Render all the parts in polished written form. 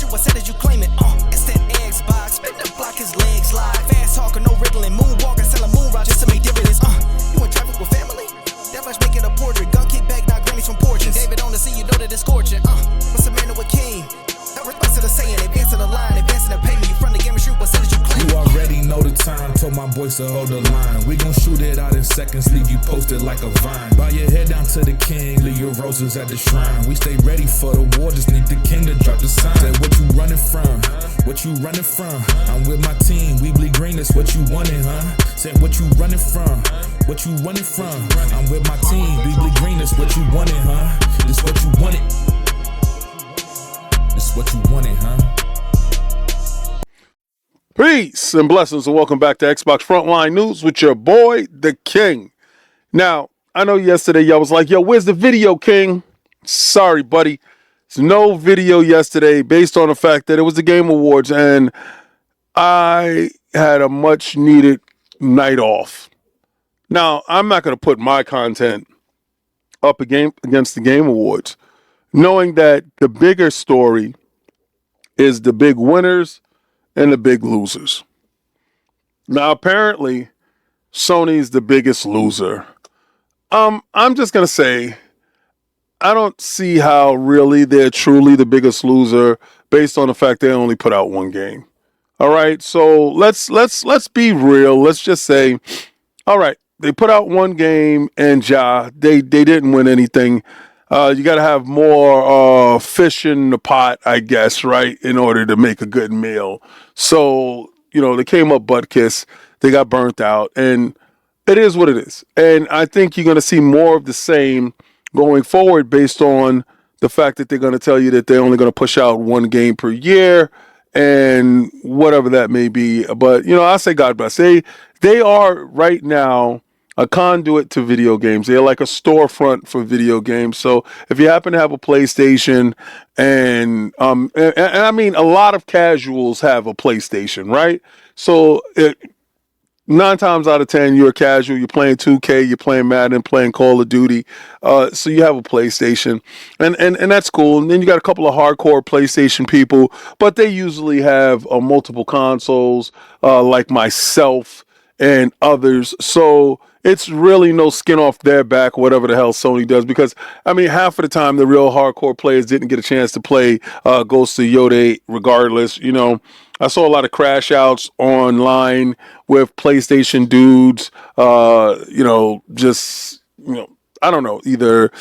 shoot, I said as you claim it. Instant Xbox, spin the block, his legs slide. Fast talker, no riddling, moonwalker, selling moon rock just to make dividends. You in traffic with family? That much making a portrait. Gun kick back, not grannies from porches. David on the scene, you know that it's scorching. What's a man with king? No response to the saying, advancing the line, advancing the payment. You front the game and shoot, what said as you claim it. You already know the time, told my boys to hold the line. We gon' shoot it out in seconds, leave you posted like a vine. Bow your head down to the king, leave your roses at the shrine. We stay ready for the war, just need the king to drop the sign. Say what you running from, what you running from. I'm with my team, we bleed green, that's what you wanted, huh? Say what you running from, what you running from. I'm with my team, we bleed green, that's what you wanted, huh? This what you wanted. This what you wanted, huh? Peace and blessings and welcome back to Xbox Frontline News with your boy, the King. Now, I know yesterday y'all was like, yo, where's the video, King? Sorry, buddy. There's no video yesterday based on the fact that it was the Game Awards and I had a much needed night off. Now, I'm not going to put my content up against the Game Awards, knowing that the bigger story is the big winners and the big losers. Now, apparently, Sony's the biggest loser. I'm just going to say, I don't see how really they're truly the biggest loser based on the fact they only put out one game. All right, so let's be real. Let's just say, all right, they put out one game and they didn't win anything. You got to have more fish in the pot, I guess, right, in order to make a good meal. So, they came up butt kiss. They got burnt out, and it is what it is. And I think you're going to see more of the same going forward based on the fact that they're going to tell you that they're only going to push out one game per year and whatever that may be. But, I say God bless. They are right now a conduit to video games. They're like a storefront for video games. So if you happen to have a PlayStation and I mean, a lot of casuals have a PlayStation, right? So 9 times out of 10, you're a casual, you're playing 2K, you're playing Madden, playing Call of Duty. So you have a PlayStation and that's cool. And then you got a couple of hardcore PlayStation people, but they usually have multiple consoles, like myself and others. So it's really no skin off their back, whatever the hell Sony does, because, I mean, half of the time the real hardcore players didn't get a chance to play Ghost of Yode regardless. I saw a lot of crash outs online with PlayStation dudes, I don't know, either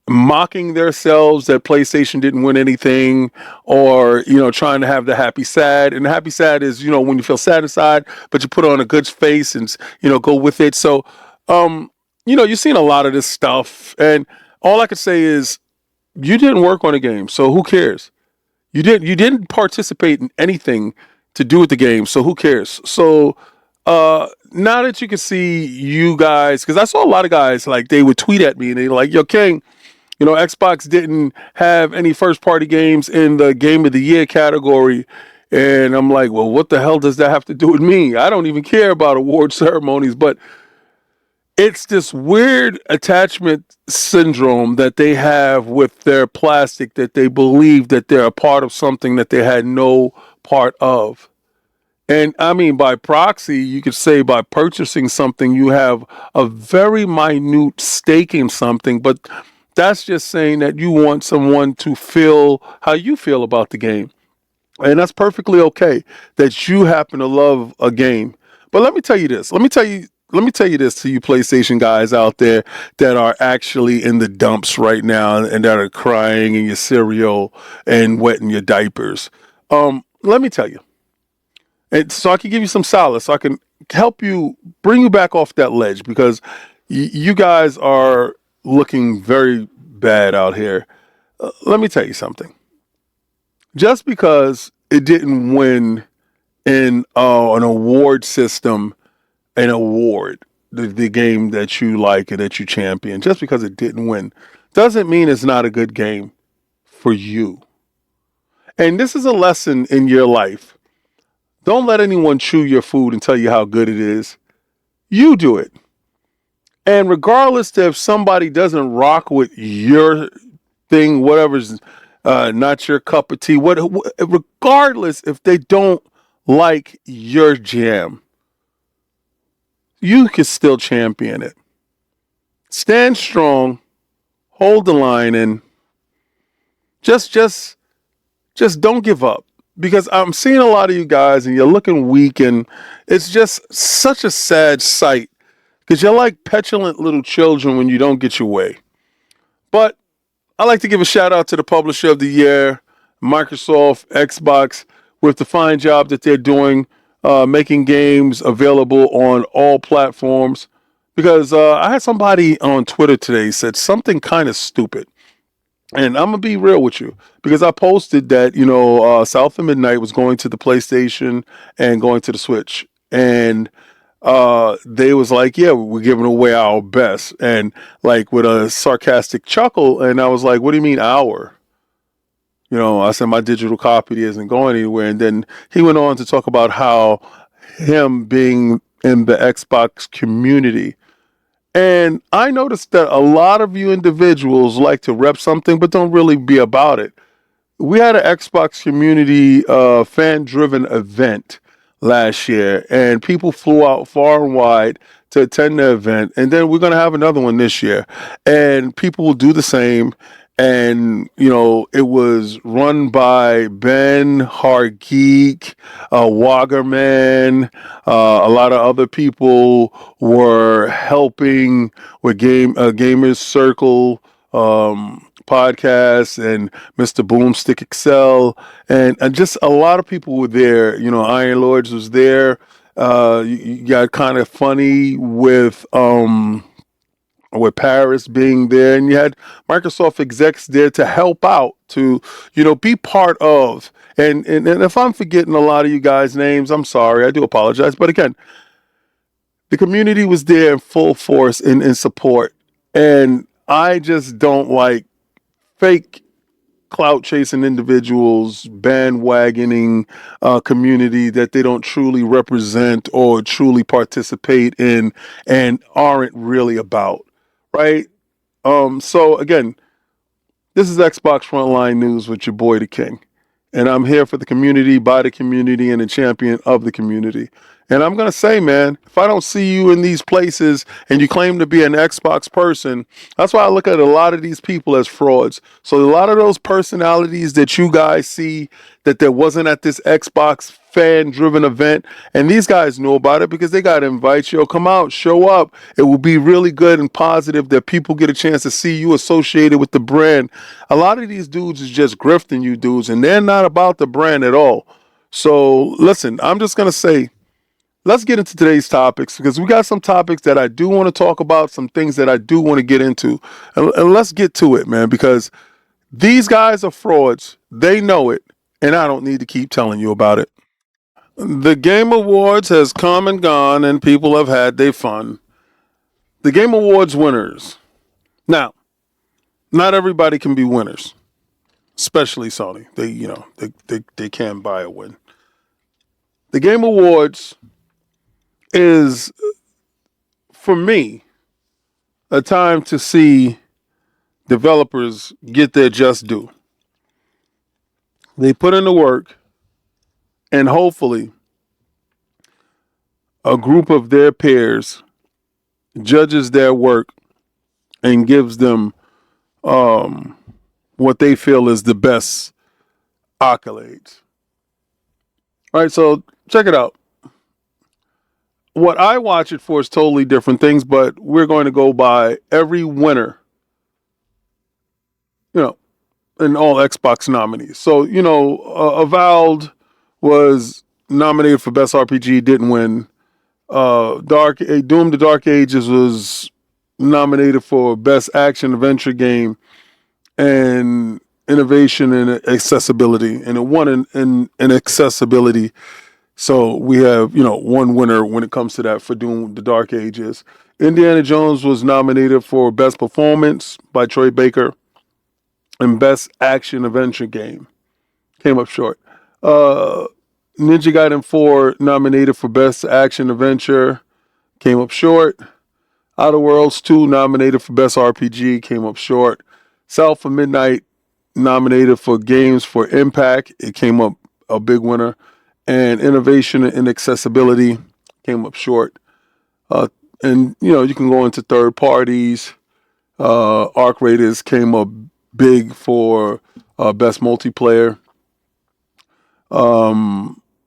mocking themselves that PlayStation didn't win anything or, trying to have the happy sad. And the happy sad is, when you feel sad inside, but you put on a good face and, go with it. So, you've seen a lot of this stuff. And all I could say is you didn't work on a game. So who cares? You didn't participate in anything to do with the game. So who cares? So, now that you can see you guys, because I saw a lot of guys, like, they would tweet at me and they're like, yo, King, Xbox didn't have any first-party games in the Game of the Year category. And I'm like, well, what the hell does that have to do with me? I don't even care about award ceremonies. But it's this weird attachment syndrome that they have with their plastic, that they believe that they're a part of something that they had no part of. And I mean, by proxy, you could say by purchasing something, you have a very minute stake in something, but that's just saying that you want someone to feel how you feel about the game. And that's perfectly okay that you happen to love a game. But let me tell you this. Let me tell you this to you PlayStation guys out there that are actually in the dumps right now and that are crying in your cereal and wetting your diapers. Let me tell you. And so I can give you some solace. So I can help you, bring you back off that ledge, because you guys are looking very bad out here. Let me tell you something. Just because it didn't win in an award system, the game that you like and that you champion, just because it didn't win, doesn't mean it's not a good game for you. And this is a lesson in your life. Don't let anyone chew your food and tell you how good it is. You do it. And regardless if somebody doesn't rock with your thing, whatever's not your cup of tea. Regardless if they don't like your jam, you can still champion it. Stand strong, hold the line, and just don't give up. Because I'm seeing a lot of you guys and you're looking weak, and it's just such a sad sight. Because you're like petulant little children when you don't get your way. But I'd like to give a shout out to the publisher of the year, Microsoft, Xbox, with the fine job that they're doing, making games available on all platforms. Because I had somebody on Twitter today said something kind of stupid. And I'm going to be real with you, because I posted that, South of Midnight was going to the PlayStation and going to the Switch. And they was like, yeah, we're giving away our best. And like with a sarcastic chuckle. And I was like, what do you mean our? I said, my digital copy isn't going anywhere. And then he went on to talk about how him being in the Xbox community. And I noticed that a lot of you individuals like to rep something, but don't really be about it. We had an Xbox community fan-driven event last year, and people flew out far and wide to attend the event. And then we're going to have another one this year, and people will do the same. And, it was run by Ben, Hargeek, Wagerman. A lot of other people were helping with Gamers Circle podcast, and Mr. Boomstick Excel. And just a lot of people were there. Iron Lords was there. You got kind of funny with Paris being there, and you had Microsoft execs there to help out, to be part of. And if I'm forgetting a lot of you guys' names, I'm sorry, I do apologize. But again, the community was there in full force in support, and I just don't like fake clout chasing individuals, bandwagoning community that they don't truly represent or truly participate in and aren't really about. Right? So again, this is Xbox Frontline News with your boy, the King. And I'm here for the community, by the community, and a champion of the community. And I'm going to say, man, if I don't see you in these places and you claim to be an Xbox person, that's why I look at a lot of these people as frauds. So a lot of those personalities that you guys see that there wasn't at this Xbox fan-driven event, and these guys know about it because they got to invite you. Come out, show up. It will be really good and positive that people get a chance to see you associated with the brand. A lot of these dudes is just grifting you dudes, and they're not about the brand at all. So listen, I'm just going to say, let's get into today's topics, because we got some topics that I do want to talk about, some things that I do want to get into. And let's get to it, man, because these guys are frauds. They know it, and I don't need to keep telling you about it. The Game Awards has come and gone, and people have had their fun. The Game Awards winners. Now, not everybody can be winners, especially Sony. They can buy a win. The Game Awards is, for me, a time to see developers get their just due. They put in the work, and hopefully a group of their peers judges their work and gives them what they feel is the best accolades. All right, so check it out. What I watch it for is totally different things, but we're going to go by every winner, in all Xbox nominees. So, Avowed was nominated for Best RPG, didn't win. Doom: The Dark Ages was nominated for Best Action Adventure Game and Innovation and Accessibility, and it won in accessibility. So we have, one winner when it comes to that for Doom: The Dark Ages. Indiana Jones was nominated for Best Performance by Troy Baker and Best Action Adventure Game. Came up short. Ninja Gaiden 4 nominated for Best Action Adventure. Came up short. Outer Worlds 2 nominated for Best RPG. Came up short. South of Midnight nominated for games for impact. It came up a big winner. And innovation and accessibility came up short. And you can go into third parties. Arc Raiders came up big for best multiplayer.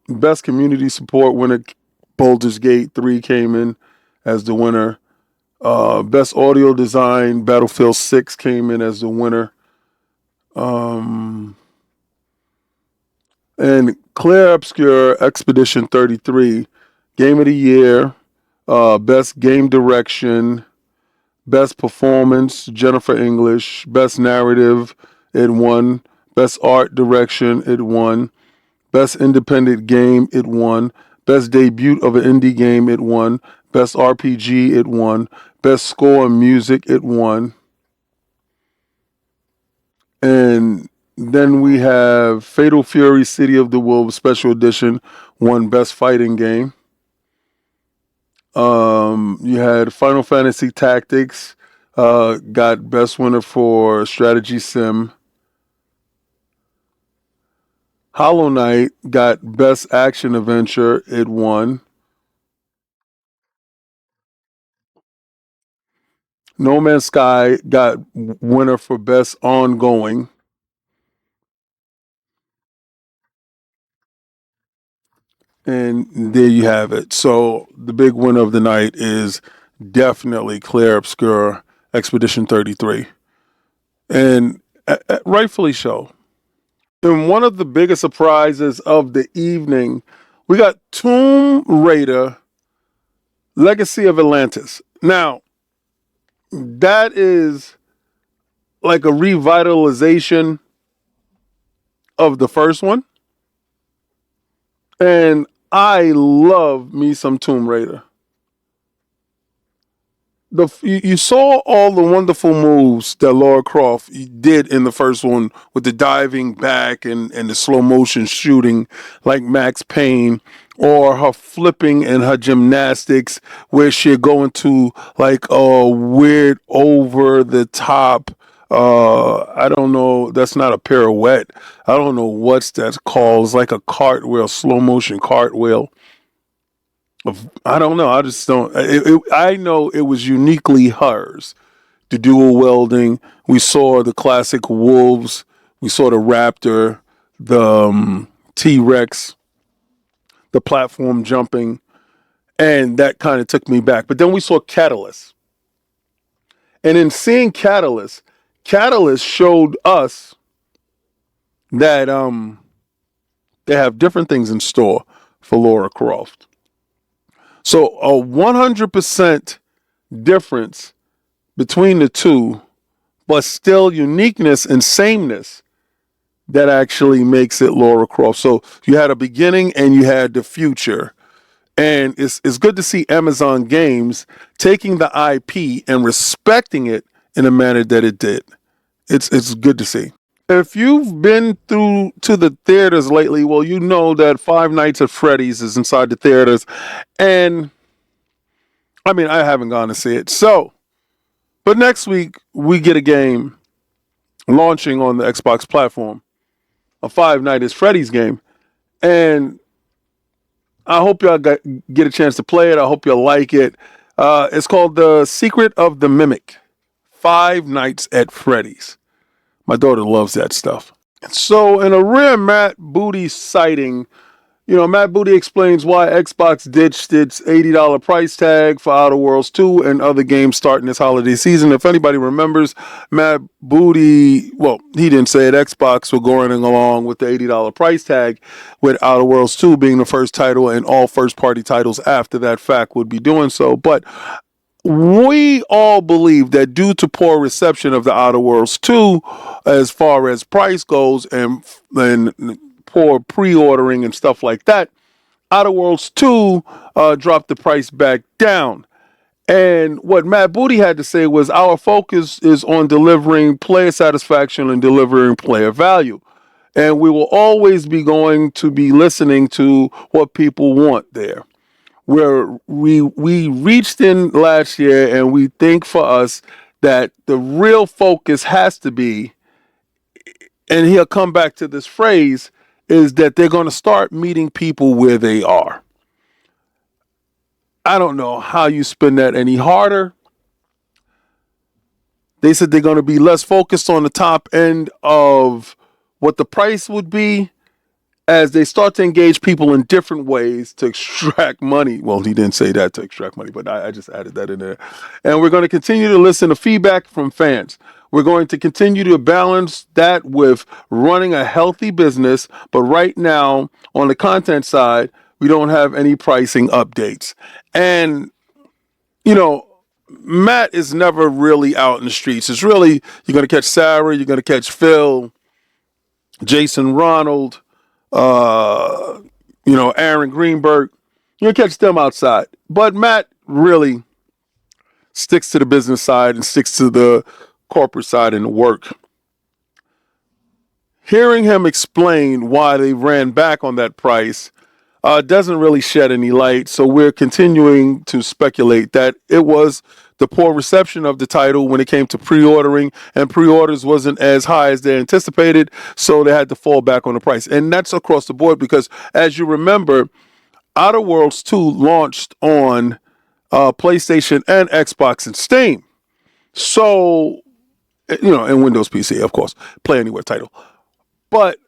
Best community support winner, Baldur's Gate 3 came in as the winner. Best audio design, Battlefield 6 came in as the winner. And Claire Obscure Expedition 33, Game of the Year, Best Game Direction, Best Performance, Jennifer English, Best Narrative, it won. Best Art Direction, it won. Best Independent Game, it won. Best Debut of an Indie Game, it won. Best RPG, it won. Best Score and Music, it won. And then we have Fatal Fury City of the Wolves Special Edition, won Best Fighting Game. You had Final Fantasy Tactics, got Best Winner for Strategy Sim. Hollow Knight got Best Action Adventure, it won. No Man's Sky got winner for Best Ongoing. And there you have it. So the big winner of the night is definitely Claire Obscure Expedition 33. And rightfully so. And one of the biggest surprises of the evening, we got Tomb Raider Legacy of Atlantis. Now, that is like a revitalization of the first one. And I love me some Tomb Raider. You saw all the wonderful moves that Lara Croft did in the first one with the diving back and the slow motion shooting like Max Payne, or her flipping and her gymnastics where she'd go into like a weird over the top, I don't know, that's not a pirouette. I don't know what's that's called. It's like a cartwheel, slow motion cartwheel. I don't know. I just don't. I know it was uniquely hers. The dual welding. We saw the classic wolves. We saw the raptor, the T-Rex, the platform jumping, and that kind of took me back. But then we saw Catalyst. And in seeing Catalyst showed us that they have different things in store for Lara Croft. So a 100% difference between the two, but still uniqueness and sameness that actually makes it Lara Croft. So you had a beginning and you had the future. And it's good to see Amazon Games taking the IP and respecting it in a manner that it did. It's good to see. If you've been through to the theaters lately, well, you know that Five Nights at Freddy's is inside the theaters. And I mean, I haven't gone to see it. So, but next week we get a game launching on the Xbox platform, a Five Nights at Freddy's game. And I hope y'all get a chance to play it. I hope you'll like it. It's called The Secret of the Mimic, Five Nights at Freddy's. My daughter loves that stuff. So in a rare Matt Booty sighting, Matt Booty explains why Xbox ditched its $80 price tag for Outer Worlds 2 and other games starting this holiday season. If anybody remembers, Matt Booty, well, he didn't say it, Xbox were going along with the $80 price tag, with Outer Worlds 2 being the first title, and all first-party titles after that fact would be doing so. But we all believe that due to poor reception of the Outer Worlds 2 as far as price goes and poor pre-ordering and stuff like that, Outer Worlds 2 dropped the price back down. And what Matt Booty had to say was, our focus is on delivering player satisfaction and delivering player value. And we will always be going to be listening to what people want there. Where we reached in last year, and we think for us that the real focus has to be and he'll come back to this phrase, is that they're going to start meeting people where they are. I don't know how you spin that any harder. They said they're going to be less focused on the top end of what the price would be as they start to engage people in different ways to extract money. Well, he didn't say that to extract money, but I just added that in there. And we're going to continue to listen to feedback from fans. We're going to continue to balance that with running a healthy business. But right now, on the content side, we don't have any pricing updates. And, you know, Matt is never really out in the streets. It's really, you're going to catch Sarah, you're going to catch Phil, Jason Ronald, Aaron Greenberg. You'll catch them outside. But Matt really sticks to the business side and sticks to the corporate side and the work. Hearing him explain why they ran back on that price doesn't really shed any light. So we're continuing to speculate that it was the poor reception of the title when it came to pre-ordering, and pre-orders wasn't as high as they anticipated, so they had to fall back on the price. And that's across the board because, as you remember, Outer Worlds 2 launched on PlayStation and Xbox and Steam. So, and Windows PC, of course, Play Anywhere title. But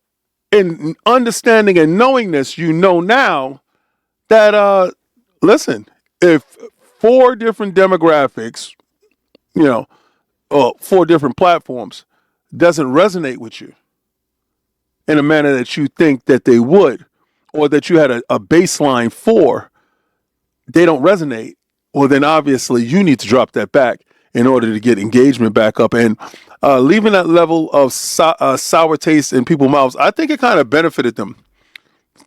in understanding and knowing this, you know now that, listen, if 4 different demographics, 4 different platforms doesn't resonate with you in a manner that you think that they would, or that you had a baseline for, they don't resonate, well, then obviously you need to drop that back in order to get engagement back up. And leaving that level of sour taste in people's mouths, I think it kind of benefited them,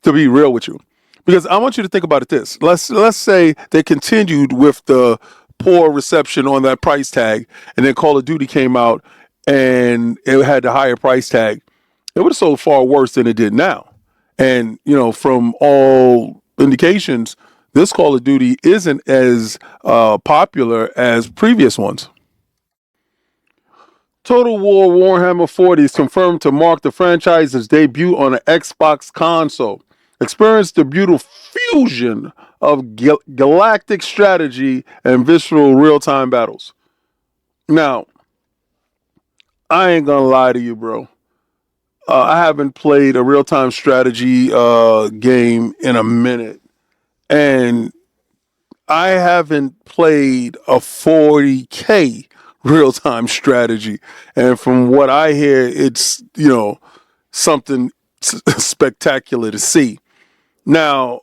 to be real with you. Because I want you to think about it this. Let's say they continued with the poor reception on that price tag, and then Call of Duty came out and it had the higher price tag. It would have sold far worse than it did now. And, from all indications, this Call of Duty isn't as popular as previous ones. Total War Warhammer 40 is confirmed to mark the franchise's debut on an Xbox console. Experience the beautiful fusion of galactic strategy and visceral real-time battles. Now, I ain't gonna lie to you, bro. I haven't played a real-time strategy game in a minute. And I haven't played a 40K real-time strategy. And from what I hear, it's, something spectacular to see. Now,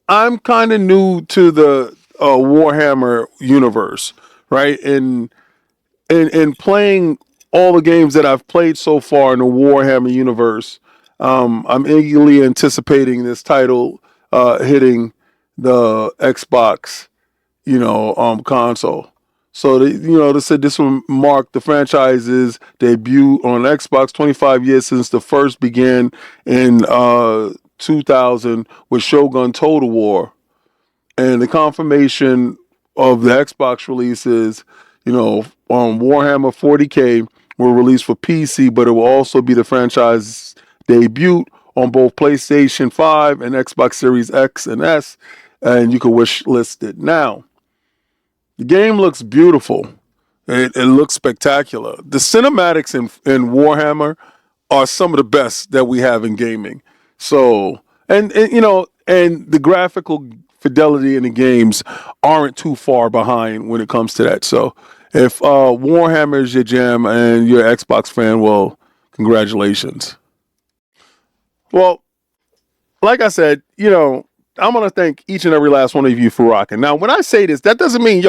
I'm kind of new to the Warhammer universe, right? And playing all the games that I've played so far in the Warhammer universe, I'm eagerly anticipating this title hitting the Xbox, console. So they said this will mark the franchise's debut on Xbox. 25 years since the first began in 2000 with Shogun Total War, and the confirmation of the Xbox releases, Warhammer 40K will release for PC, but it will also be the franchise debut on both PlayStation 5 and Xbox Series X and S, and you can wish list it now. The game looks beautiful. It looks spectacular. The cinematics in Warhammer are some of the best that we have in gaming. So, and the graphical fidelity in the games aren't too far behind when it comes to that. So, if Warhammer is your jam and you're an Xbox fan, well, congratulations. Well, like I said, I'm going to thank each and every last one of you for rocking. Now, when I say this, that doesn't mean,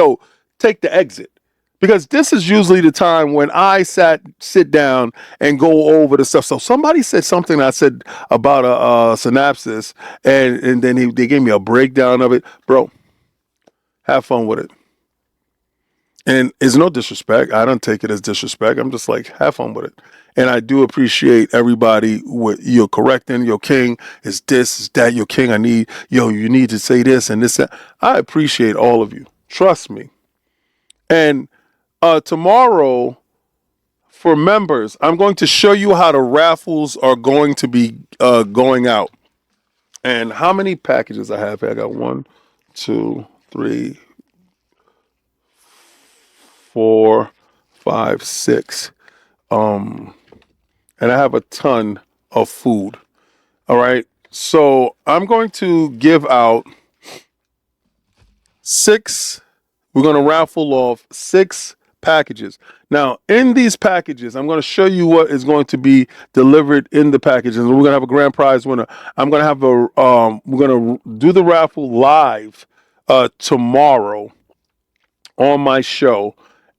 take the exit. Because this is usually the time when I sit down and go over the stuff. So somebody said something I said about a synopsis, and then they gave me a breakdown of it. Bro, have fun with it. And it's no disrespect. I don't take it as disrespect. I'm just like, have fun with it. And I do appreciate everybody with your correcting. Your king is this, is that. Your king, you need to say this and this. That. I appreciate all of you. Trust me. And tomorrow, for members, I'm going to show you how the raffles are going to be going out and how many packages I have here. I got 1, 2, 3, 4, 5, 6. And I have a ton of food. All right. So I'm going to give out 6. We're going to raffle off 6 packages. Now, in these packages, I'm going to show you what is going to be delivered in the packages. We're going to have a grand prize winner. I'm going to have we're going to do the raffle live tomorrow on my show.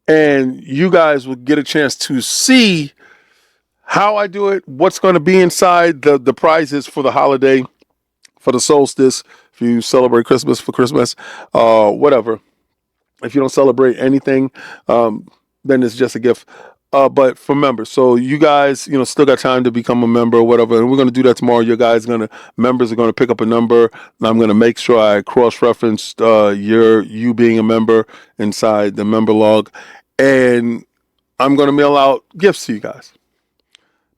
And you guys will get a chance to see how I do it, what's going to be inside the prizes for the holiday, for the solstice, if you celebrate Christmas, for Christmas, whatever. If you don't celebrate anything, then it's just a gift. But for members, so you guys, still got time to become a member or whatever, and we're going to do that tomorrow. Members are going to pick up a number, and I'm going to make sure I cross-reference you being a member inside the member log, and I'm going to mail out gifts to you guys.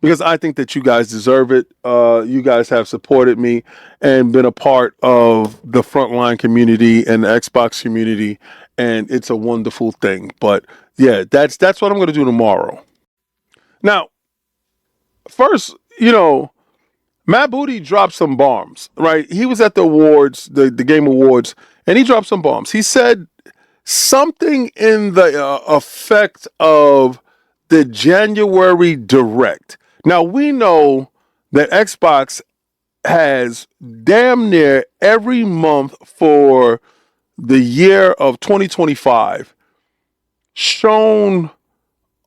Because I think that you guys deserve it. You guys have supported me and been a part of the Frontline community and the Xbox community, and it's a wonderful thing. But yeah, that's what I'm going to do tomorrow. Now, first, Matt Booty dropped some bombs, right? He was at the awards, the Game Awards, and he dropped some bombs. He said something in the effect of the January Direct. Now, we know that Xbox has damn near every month for the year of 2025 shown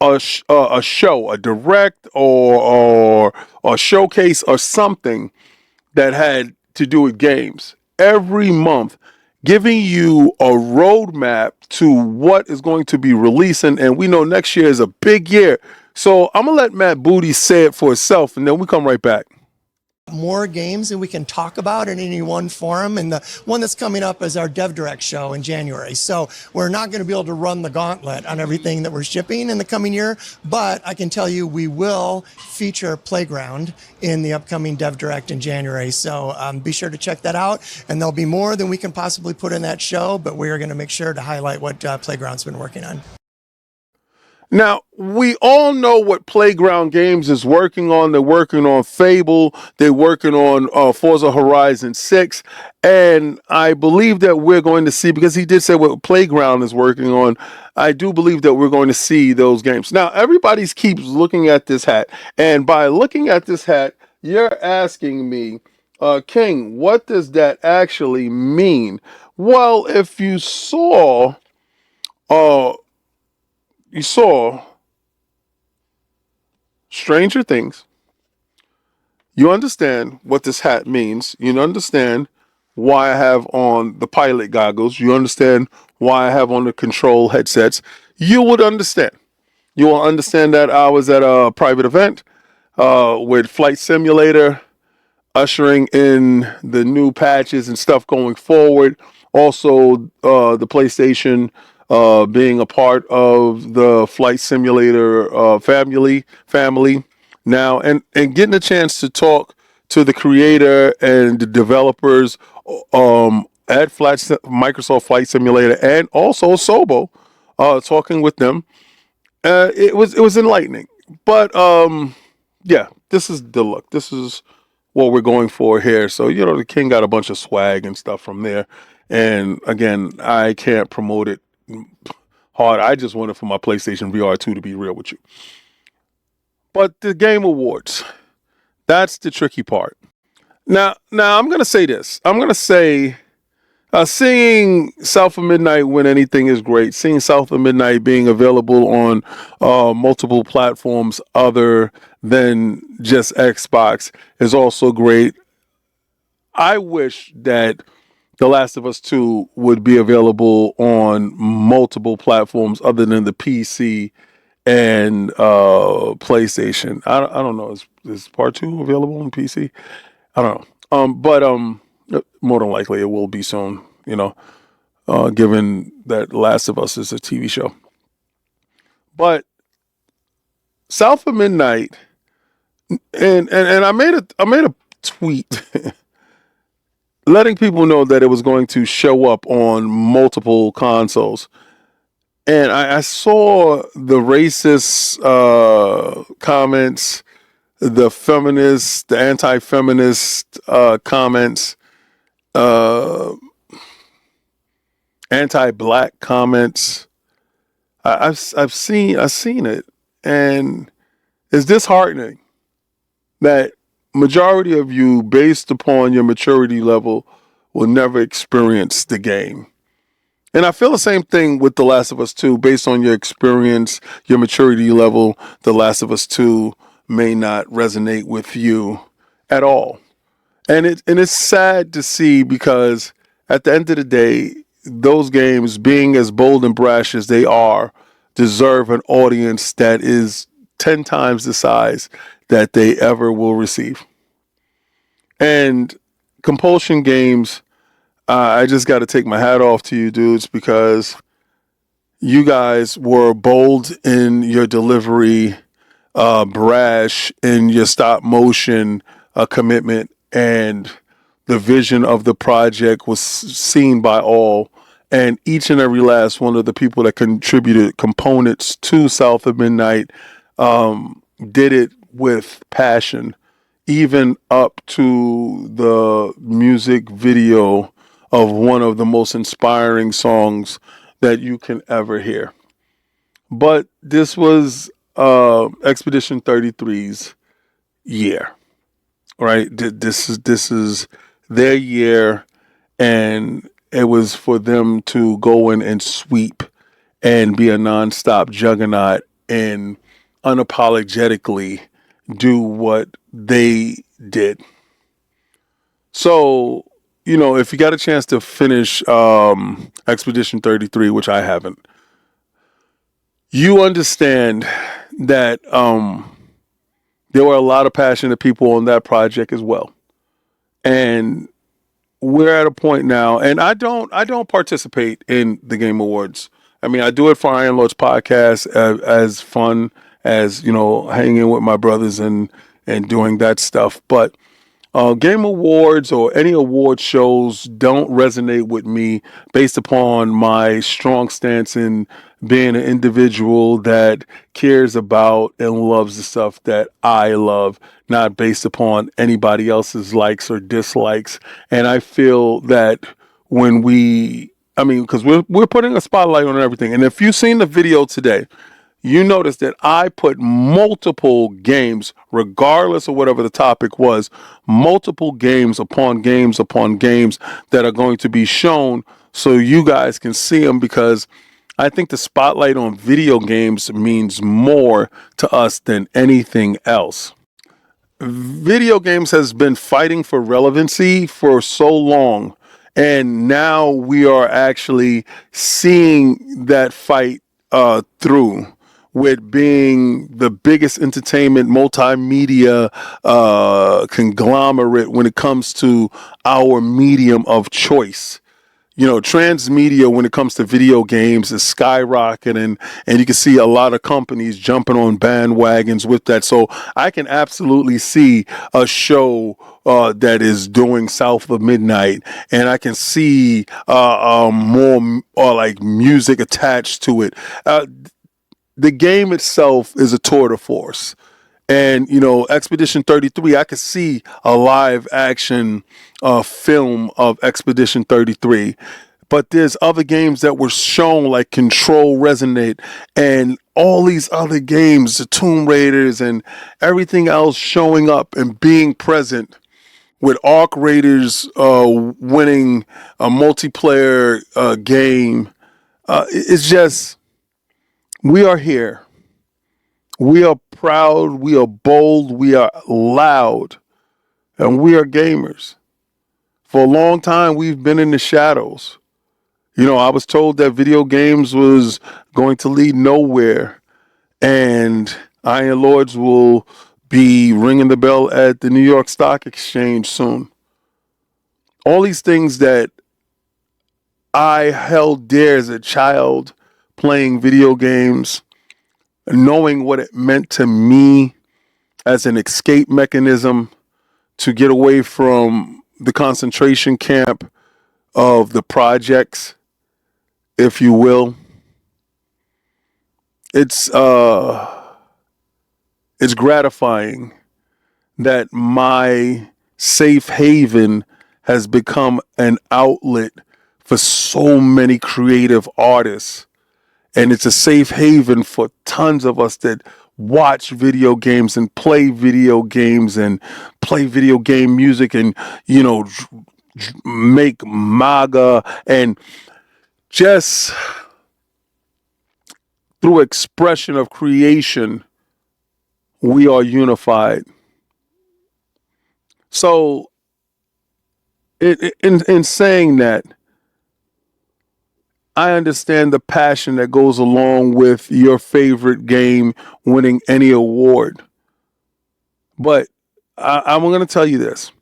a show, a direct or a showcase or something that had to do with games every month, giving you a roadmap to what is going to be releasing. And we know next year is a big year. So I'm going to let Matt Booty say it for itself, and then we come right back. More games than we can talk about in any one forum, and the one that's coming up is our Dev Direct show in January. So we're not going to be able to run the gauntlet on everything that we're shipping in the coming year, but I can tell you we will feature Playground in the upcoming Dev Direct in January. So be sure to check that out, and there'll be more than we can possibly put in that show, but we are going to make sure to highlight what Playground's been working on. Now, we all know what Playground Games is working on. They're working on Fable. They're working on Forza Horizon 6. And I believe that we're going to see, because he did say what Playground is working on, I do believe that we're going to see those games. Now, everybody keeps looking at this hat. And by looking at this hat, you're asking me, King, what does that actually mean? Well, if you saw Stranger Things, you understand what this hat means. You understand why I have on the pilot goggles. You understand why I have on the control headsets. You would understand. You will understand that I was at a private event with Flight Simulator, ushering in the new patches and stuff going forward. Also, the PlayStation being a part of the Flight Simulator family now, and getting a chance to talk to the creator and the developers at Microsoft Flight Simulator, and also Sobo, talking with them. It was enlightening. But yeah, this is the look. This is what we're going for here. So, the King got a bunch of swag and stuff from there. And again, I can't promote it hard. I just want it for my PlayStation VR 2, to be real with you. But the Game Awards, that's the tricky part. Now I'm going to say this. I'm going to say seeing South of Midnight When Anything is great. Seeing South of Midnight being available on multiple platforms other than just Xbox is also great. I wish that The Last of Us 2 would be available on multiple platforms other than the PC and PlayStation. I don't know. Is Part 2 available on PC? I don't know. But more than likely it will be soon, given that Last of Us is a TV show. But South of Midnight, and I made a tweet letting people know that it was going to show up on multiple consoles. And I saw the racist comments, the feminist, the anti-feminist comments, uh, anti-black comments. I've seen it, and it's disheartening that majority of you, based upon your maturity level, will never experience the game. And I feel the same thing with The Last of Us 2. Based on your experience, your maturity level, The Last of Us 2 may not resonate with you at all. And it's sad to see, because at the end of the day, those games, being as bold and brash as they are, deserve an audience that is 10 times the size that they ever will receive. And Compulsion Games, I just got to take my hat off to you dudes, because you guys were bold in your delivery, brash in your stop motion commitment, and the vision of the project was seen by all. And each and every last one of the people that contributed components to South of Midnight did it with passion, even up to the music video of one of the most inspiring songs that you can ever hear. But this was Expedition 33's year, right? This is their year, and it was for them to go in and sweep and be a nonstop juggernaut and unapologetically do what they did. So, if you got a chance to finish Expedition 33, which I haven't, you understand that there were a lot of passionate people on that project as well. And we're at a point now, and I don't participate in the Game Awards. I mean, I do it for Iron Lord's podcast as fun as, hanging with my brothers and doing that stuff. But Game Awards or any award shows don't resonate with me, based upon my strong stance in being an individual that cares about and loves the stuff that I love, not based upon anybody else's likes or dislikes. And I feel that because we're putting a spotlight on everything. And if you've seen the video today, you notice that I put multiple games, regardless of whatever the topic was, multiple games upon games upon games that are going to be shown so you guys can see them, because I think the spotlight on video games means more to us than anything else. Video games has been fighting for relevancy for so long, and now we are actually seeing that fight through, with being the biggest entertainment multimedia conglomerate when it comes to our medium of choice. Transmedia, when it comes to video games, is skyrocketing, and you can see a lot of companies jumping on bandwagons with that. So I can absolutely see a show that is doing South of Midnight, and I can see more like music attached to it. The game itself is a tour de force. And, Expedition 33, I could see a live action film of Expedition 33. But there's other games that were shown, like Control Resonate, and all these other games, the Tomb Raiders and everything else showing up and being present, with Arc Raiders winning a multiplayer game. It's just, we are here. We are proud, we are bold, we are loud, and we are gamers. For a long time, we've been in the shadows. I was told that video games was going to lead nowhere, and Iron Lords will be ringing the bell at the New York Stock Exchange soon. All these things that I held dear as a child, playing video games, knowing what it meant to me as an escape mechanism to get away from the concentration camp of the projects, if you will. It's gratifying that my safe haven has become an outlet for so many creative artists. And it's a safe haven for tons of us that watch video games and play video games and play video game music and, you know, make MAGA, and just through expression of creation, we are unified. So in saying that, I understand the passion that goes along with your favorite game winning any award. But I'm going to tell you this,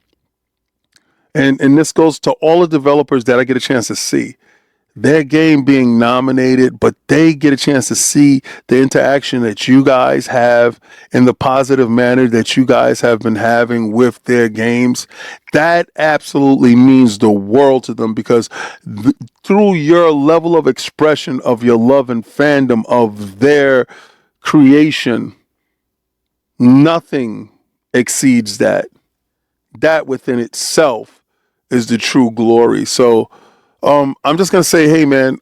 and this goes to all the developers that I get a chance to see. Their game being nominated, but they get a chance to see the interaction that you guys have in the positive manner that you guys have been having with their games. That absolutely means the world to them, because through your level of expression of your love and fandom of their creation, nothing exceeds that. That within itself is the true glory. So I'm just going to say, hey, man,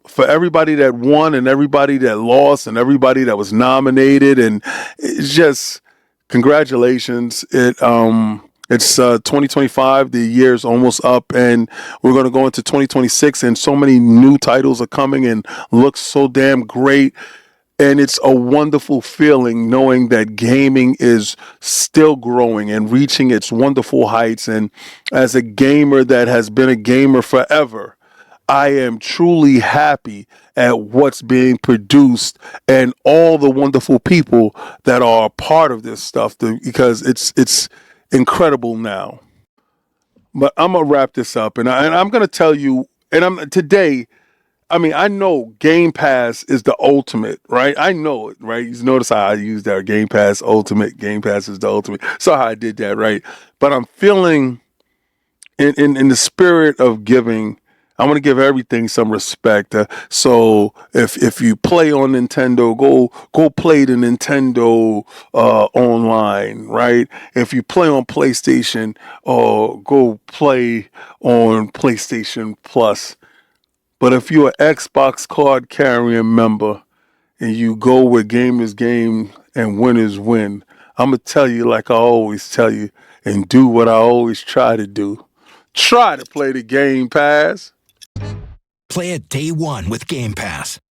for everybody that won and everybody that lost and everybody that was nominated, and it's just congratulations. It's 2025. The year's almost up, and we're going to go into 2026, and so many new titles are coming and look so damn great. And it's a wonderful feeling knowing that gaming is still growing and reaching its wonderful heights. And as a gamer that has been a gamer forever, I am truly happy at what's being produced and all the wonderful people that are a part of this stuff, because it's incredible now. But I'm going to wrap this up, and I'm going to tell you, and today, I mean, I know Game Pass is the ultimate, right? I know it, right? You notice how I use that, Game Pass ultimate. Game Pass is the ultimate. So how I did that, right? But I'm feeling in the spirit of giving, I want to give everything some respect. So if you play on Nintendo, go play the Nintendo online, right? If you play on PlayStation, go play on PlayStation Plus. But if you're an Xbox card carrying member and you go where gamers game and winners win, I'm going to tell you like I always tell you, and do what I always try to do. Try to play the Game Pass. Play it day one with Game Pass.